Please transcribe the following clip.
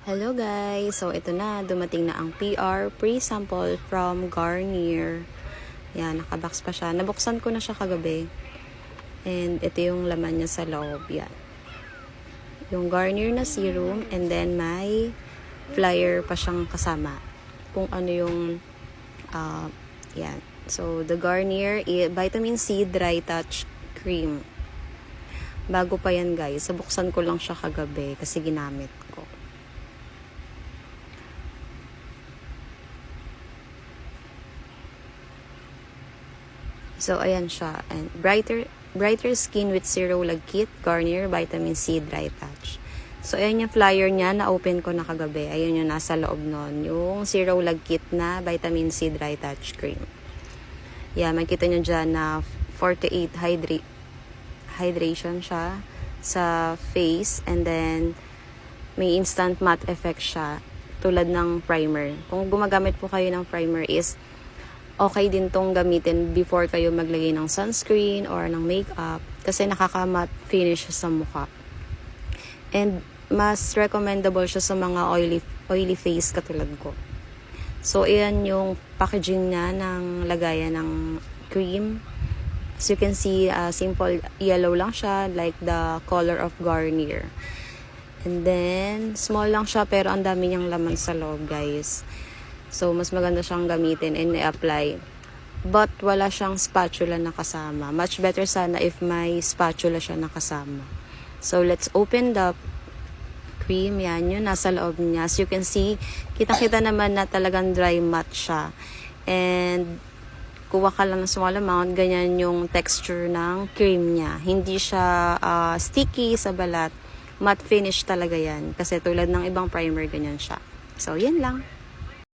Hello guys! So ito na, dumating na ang PR pre-sample from Garnier. Yan, nakabox pa siya. Nabuksan ko na siya kagabi. And ito yung laman niya sa loob. Yan. Yung Garnier na serum and then may flyer pa siyang kasama. Kung ano yung yan. So the Garnier Vitamin C Dry Touch Cream. Bago pa yan guys. Sabuksan ko lang siya kagabi kasi ginamit ko. So, ayan siya. And brighter skin with Zero Lag Kit, Garnier Vitamin C Dry Touch. So, ayan yung flyer niya. Na-open ko na kagabi. Ayan yung nasa loob nun. Yung Zero Lag Kit na Vitamin C Dry Touch Cream. Yan, makikita nyo dyan na 48 hydration siya sa face. And then, may instant matte effect siya. Tulad ng primer. Kung gumagamit po kayo ng primer is okay din tong gamitin before kayo maglagay ng sunscreen or ng makeup kasi nakaka-matte finish sa mukha. And mas recommendable siya sa mga oily face katulad ko. So, ayan yung packaging niya ng lagayan ng cream. As you can see, simple yellow lang siya like the color of Garnier. And then, small lang siya pero ang dami niyang laman sa loob, guys. So, mas maganda siyang gamitin and i-apply. But, wala siyang spatula na kasama. Much better sana if may spatula siya na kasama. So, let's open the cream. Yan, yun nasa loob niya. As you can see, kitang-kita naman na talagang dry matte siya. And, kuha ka lang ng small amount, ganyan yung texture ng cream niya. Hindi siya sticky sa balat. Matte finish talaga yan. Kasi tulad ng ibang primer, ganyan siya. So, yan lang.